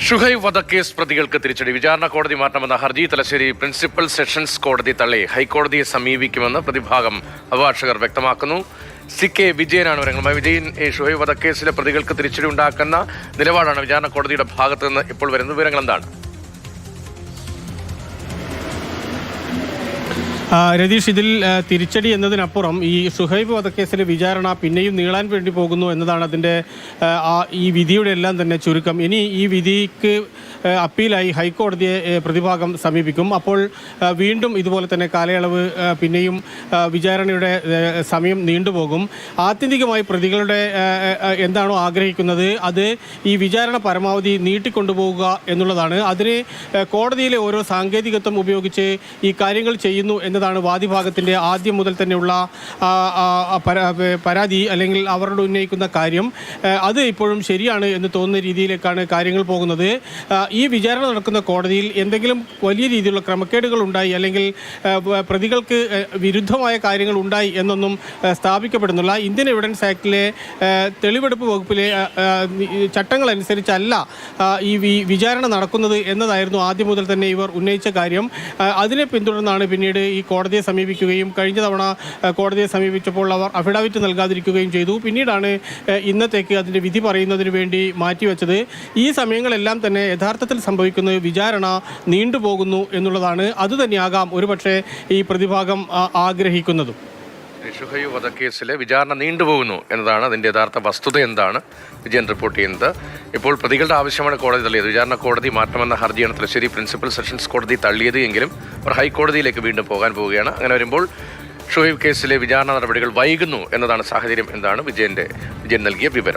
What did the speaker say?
ഷുഹൈബ് വധക്കേസ് പ്രതികൾക്ക് തിരിച്ചടി. വിചാരണ കോടതി മാറ്റണമെന്ന ഹർജി തലശ്ശേരി പ്രിൻസിപ്പൽ സെഷൻസ് കോടതി തള്ളി. ഹൈക്കോടതിയെ സമീപിക്കുമെന്ന് പ്രതിഭാഗം അഭിഭാഷകർ വ്യക്തമാക്കുന്നു. CK വിജയനാണ് വിവരങ്ങളുമായി. വിജയൻ, ഷുഹൈബ് വധക്കേസിലെ പ്രതികൾക്ക് തിരിച്ചടി ഉണ്ടാക്കുന്ന നിലപാടാണ് വിചാരണ കോടതിയുടെ ഭാഗത്ത് നിന്ന് ഇപ്പോൾ വരുന്ന വിവരങ്ങൾ എന്താണ്? രതീഷ്, ഇതിൽ തിരിച്ചടി എന്നതിനപ്പുറം ഈ ഷുഹൈബ് വധക്കേസിലെ വിചാരണ പിന്നെയും നീളാൻ വേണ്ടി പോകുന്നു എന്നതാണ് അതിൻ്റെ ഈ വിധിയുടെ എല്ലാം തന്നെ ചുരുക്കം. ഇനി ഈ വിധിക്ക് അപ്പീലായി ഹൈക്കോടതിയെ പ്രതിഭാഗം സമീപിക്കും. അപ്പോൾ വീണ്ടും ഇതുപോലെ തന്നെ കാലയളവ് പിന്നെയും വിചാരണയുടെ സമയം നീണ്ടുപോകും. ആത്യന്തികമായി പ്രതികളുടെ എന്താണോ ആഗ്രഹിക്കുന്നത് അത് ഈ വിചാരണ പരമാവധി നീട്ടിക്കൊണ്ടുപോകുക എന്നുള്ളതാണ്. അതിന് കോടതിയിലെ ഓരോ സാങ്കേതികത്വം ഉപയോഗിച്ച് ഈ കാര്യങ്ങൾ ചെയ്യുന്നു എന്നതാണ് വാദിഭാഗത്തിൻ്റെ ആദ്യം മുതൽ തന്നെയുള്ള പരാതി അല്ലെങ്കിൽ അവരോട് ഉന്നയിക്കുന്ന കാര്യം. അത് ഇപ്പോഴും ശരിയാണ് എന്ന് തോന്നുന്ന രീതിയിലേക്കാണ് കാര്യങ്ങൾ പോകുന്നത്. ഈ വിചാരണ നടക്കുന്ന കോടതിയിൽ എന്തെങ്കിലും വലിയ രീതിയിലുള്ള ക്രമക്കേടുകൾ ഉണ്ടായി അല്ലെങ്കിൽ പ്രതികൾക്ക് വിരുദ്ധമായ കാര്യങ്ങൾ ഉണ്ടായി എന്നൊന്നും സ്ഥാപിക്കപ്പെടുന്നില്ല. ഇന്ത്യൻ എവിഡൻസ് ആക്ടിലെ തെളിവെടുപ്പ് വകുപ്പിലെ ചട്ടങ്ങൾ അനുസരിച്ചല്ല ഈ വിചാരണ നടക്കുന്നത് എന്നതായിരുന്നു ആദ്യം മുതൽ തന്നെ ഇവർ ഉന്നയിച്ച കാര്യം. അതിനെ പിന്തുടർന്നാണ് പിന്നീട് ഈ കോടതിയെ സമീപിക്കുകയും കഴിഞ്ഞ തവണ കോടതിയെ സമീപിച്ചപ്പോൾ അവർ അഫിഡാവിറ്റ് നൽകാതിരിക്കുകയും ചെയ്തു. പിന്നീടാണ് ഇന്നത്തേക്ക് അതിൻ്റെ വിധി പറയുന്നതിന് വേണ്ടി മാറ്റിവെച്ചത്. ഈ സമയങ്ങളെല്ലാം തന്നെ യഥാർത്ഥത്തിൽ സംഭവിക്കുന്നത് വിചാരണ നീണ്ടുപോകുന്നു എന്നുള്ളതാണ്. അതുതന്നെയാകാം ഒരുപക്ഷെ ഈ പ്രതിഭാഗം ആഗ്രഹിക്കുന്നതും. ഷുഹൈബ് വധക്കേസിലെ വിചാരണ നീണ്ടുപോകുന്നു എന്നതാണ് അതിൻ്റെ യഥാർത്ഥ വസ്തുത. എന്താണ് വിജയൻ റിപ്പോർട്ട് ചെയ്യുന്നത്? ഇപ്പോൾ പ്രതികളുടെ ആവശ്യമാണ് കോടതി തള്ളിയത്. വിചാരണ കോടതി മാറ്റമെന്ന ഹർജിയാണ് തലശ്ശേരി പ്രിൻസിപ്പൽ സെഷൻസ് കോടതി തള്ളിയത് എങ്കിലും അവർ ഹൈക്കോടതിയിലേക്ക് വീണ്ടും പോകാൻ പോവുകയാണ്. അങ്ങനെ വരുമ്പോൾ ഷുഹൈബ് കേസിലെ വിചാരണ നടപടികൾ വൈകുന്നു എന്നതാണ് സാഹചര്യം. എന്താണ് വിജയൻ നൽകിയ വിവരം?